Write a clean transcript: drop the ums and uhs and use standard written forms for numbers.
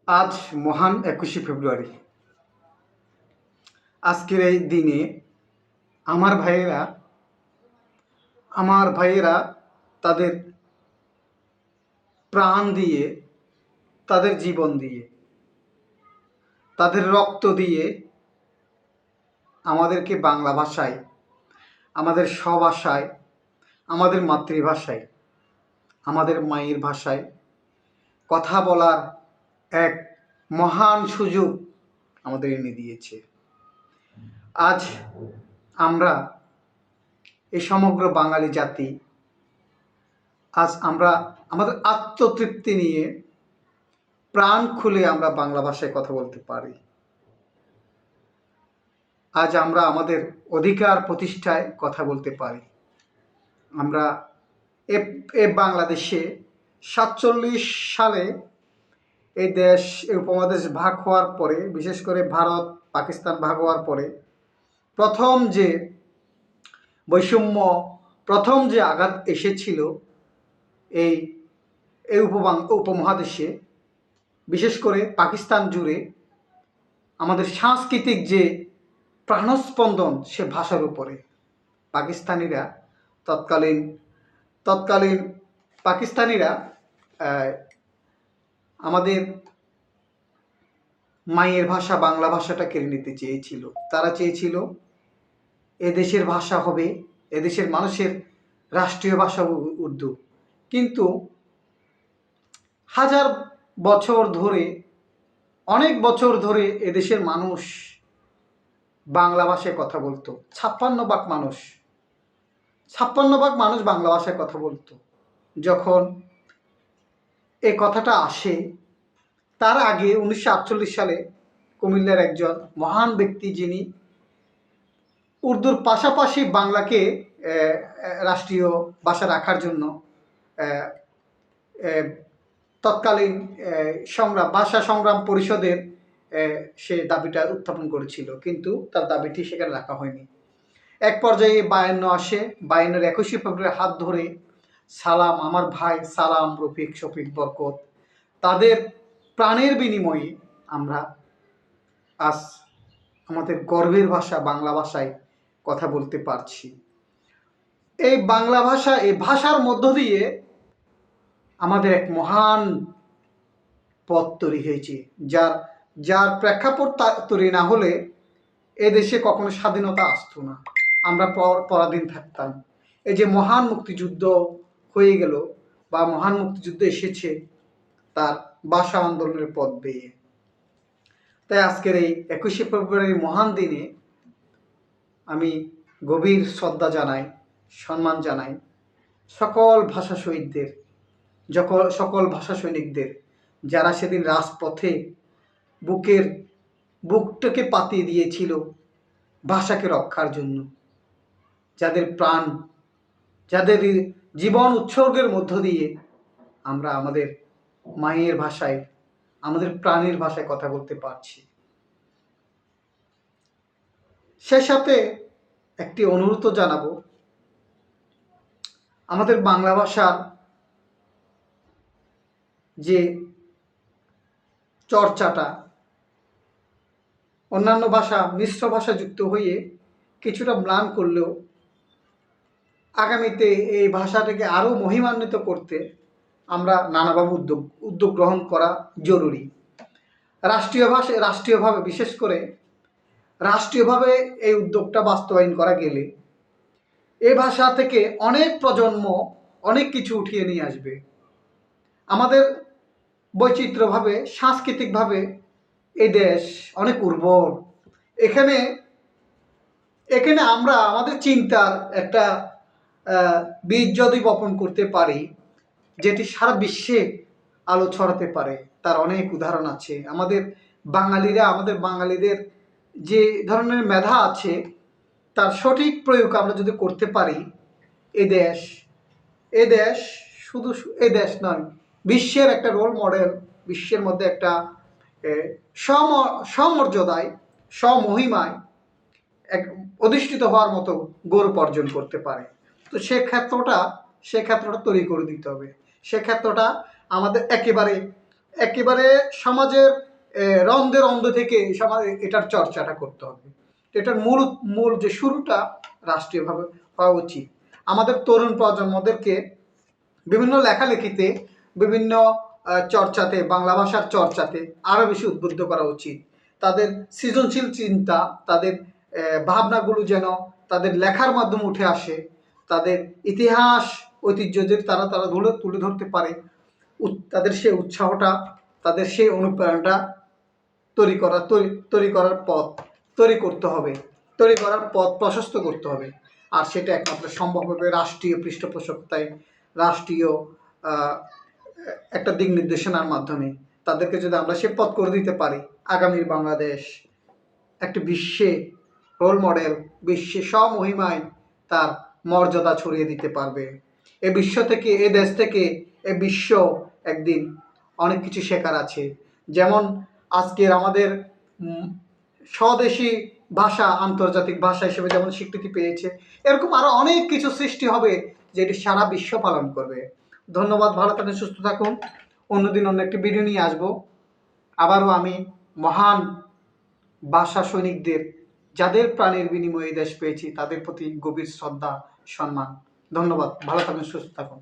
আজ মহান ২১শে ফেব্রুয়ারি। আজকের এই দিনে আমার ভাইয়েরা তাদের প্রাণ দিয়ে, তাদের জীবন দিয়ে, তাদের রক্ত দিয়ে আমাদেরকে বাংলা ভাষায়, আমাদের স্বভাষায়, আমাদের মাতৃভাষায়, আমাদের মায়ের ভাষায় কথা বলার এক মহান সুযোগ আমাদের এনে দিয়েছে। আজ আমরা এই সমগ্র বাঙালি জাতি আজ আমরা আমাদের আত্মতৃপ্তি নিয়ে প্রাণ খুলে আমরা বাংলা ভাষায় কথা বলতে পারি। আজ আমরা আমাদের অধিকার প্রতিষ্ঠায় কথা বলতে পারি। আমরা বাংলাদেশে 47 সালে এই উপমহাদেশ ভাগ হওয়ার পরে, বিশেষ করে ভারত পাকিস্তান ভাগ হওয়ার পরে প্রথম যে বৈষম্য, প্রথম যে আঘাত এসেছিল এই উপমহাদেশে, বিশেষ করে পাকিস্তান জুড়ে আমাদের সাংস্কৃতিক যে প্রাণস্পন্দন সে ভাষার উপরে। পাকিস্তানিরা তৎকালীন পাকিস্তানিরা আমাদের মায়ের ভাষা বাংলা ভাষাটা কেড়ে নিতে চেয়েছিল। তারা চেয়েছিল এদেশের ভাষা হবে, এদেশের মানুষের রাষ্ট্রীয় ভাষা উর্দু। কিন্তু হাজার বছর ধরে, অনেক বছর ধরে এদেশের মানুষ বাংলা ভাষায় কথা বলতো। 56 ভাগ মানুষ বাংলা ভাষায় কথা বলতো। যখন এই কথাটা আসে, তার আগে 1948 সালে কুমিল্লার একজন মহান ব্যক্তি, যিনি উর্দুর পাশাপাশি বাংলাকে রাষ্ট্রীয় ভাষা রাখার জন্য তৎকালীন ভাষা সংগ্রাম পরিষদের সে দাবিটা উত্থাপন করেছিল, কিন্তু তার দাবিটি সেখানে রাখা হয়নি। এক পর্যায়ে 52 আসে। 52-এর 21শে ফেব্রুয়ারি হাত ধরে সালাম, আমার ভাই সালাম, রফিক, শফিক, বরকত, তাদের প্রাণের বিনিময়ে আমরা আজ আমাদের গর্বের ভাষা বাংলা ভাষায় কথা বলতে পারছি। এই বাংলা ভাষা, এই ভাষার মধ্য দিয়ে আমাদের এক মহান পথ তৈরি হয়েছে, যার প্রেক্ষাপট তৈরি না হলে এদেশে কখনো স্বাধীনতা আসতো না, আমরা পরাধীন থাকতাম। এই যে মহান মুক্তিযুদ্ধ হয়ে গেল বা মহান মুক্তিযুদ্ধ এসেছে তার ভাষা আন্দোলনের পথ বেয়ে। তাই আজকের এই 21শে ফেব্রুয়ারির মহান দিনে আমি গভীর শ্রদ্ধা জানাই, সম্মান জানাই সকল ভাষা শহীদদের, সকল ভাষা সৈনিকদের, যারা সেদিন রাজপথে বুকটাকে পাতিয়ে দিয়েছিল ভাষাকে রক্ষার জন্য, যাদের প্রাণ, যাদের জীবন উৎসর্গের মধ্য দিয়ে আমরা আমাদের মায়ের ভাষায়, আমাদের প্রাণের ভাষায় কথা বলতে পারছি। সে সাথে একটি অনুরোধ জানাবো, আমাদের বাংলা ভাষার যে চর্চাটা অন্যান্য ভাষা, মিশ্র ভাষা যুক্ত হয়ে কিছুটা ম্লান করলেও আগামীতে এই ভাষাটাকে আরও মহিমান্বিত করতে আমরা নানাভাবে উদ্যোগ গ্রহণ করা জরুরি। রাষ্ট্রীয়ভাবে বিশেষ করে রাষ্ট্রীয়ভাবে এই উদ্যোগটা বাস্তবায়ন করা গেলে এই ভাষা থেকে অনেক প্রজন্ম অনেক কিছু উঠিয়ে নিয়ে আসবে। আমাদের বৈচিত্র্যভাবে, সাংস্কৃতিকভাবে এই দেশ অনেক উর্বর। এখানে আমরা আমাদের চিন্তার একটা বীজ যদি বপন করতে পারি, যেটি সারা বিশ্বে আলো ছড়াতে পারে, তার অনেক উদাহরণ আছে। আমাদের বাঙালিদের যে ধরনের মেধা আছে, তার সঠিক প্রয়োগ আমরা যদি করতে পারি, এ দেশ শুধু এ দেশ নয়, বিশ্বের একটা রোল মডেল, বিশ্বের মধ্যে একটা সমর্যাদায়, স্বমহিমায় অধিষ্ঠিত হওয়ার মতো গৌরব অর্জন করতে পারে। তো সে ক্ষেত্রটা তৈরি করে দিতে হবে। সে ক্ষেত্রটা আমাদের একেবারে সমাজের রন্ধে রন্ধ থেকে সমাজ এটার চর্চাটা করতে হবে। এটার মূল মূল যে শুরুটা রাষ্ট্রীয়ভাবে হওয়া উচিত। আমাদের তরুণ প্রজন্মদেরকে বিভিন্ন লেখালেখিতে, বিভিন্ন চর্চাতে, বাংলা ভাষার চর্চাতে আরও বেশি উদ্বুদ্ধ করা উচিত। তাদের সৃজনশীল চিন্তা, তাদের ভাবনাগুলো যেন তাদের লেখার মাধ্যমে উঠে আসে, তাদের ইতিহাস ঐতিহ্যদের তারা তুলে ধরতে পারে। তাদের সেই উৎসাহটা, তাদের সেই অনুপ্রেরণাটা তৈরি করার পথ তৈরি করতে হবে, তৈরি করার পথ প্রশস্ত করতে হবে। আর সেটা একমাত্র সম্ভব হবে রাষ্ট্রীয় পৃষ্ঠপোষকতায়, রাষ্ট্রীয় একটা দিক নির্দেশনার মাধ্যমে। তাদেরকে যদি আমরা সে পথ করে দিতে পারি, আগামীর বাংলাদেশ একটি বিশ্বে রোল মডেল, বিশ্বে স্বমহিমায় তার মর্যাদা ছড়িয়ে দিতে পারবে। এ বিশ্ব থেকে, এ দেশ থেকে এ বিশ্ব একদিন অনেক কিছু শেখার আছে। যেমন আজকের আমাদের স্বদেশী ভাষা আন্তর্জাতিক ভাষা হিসেবে যেমন স্বীকৃতি পেয়েছে, এরকম আরও অনেক কিছু সৃষ্টি হবে যেটি সারা বিশ্ব পালন করবে। ধন্যবাদ, ভালো থাকুন, সুস্থ থাকুন। অন্যদিন অন্য একটি ভিডিও নিয়ে আসবো। আবারও আমি মহান ভাষা সৈনিকদের, যাদের প্রাণের বিনিময়ে দেশ পেয়েছি, তাদের প্রতি গভীর শ্রদ্ধা, সম্মান। ধন্যবাদ, ভালো থাকুন, সুস্থ থাকুন।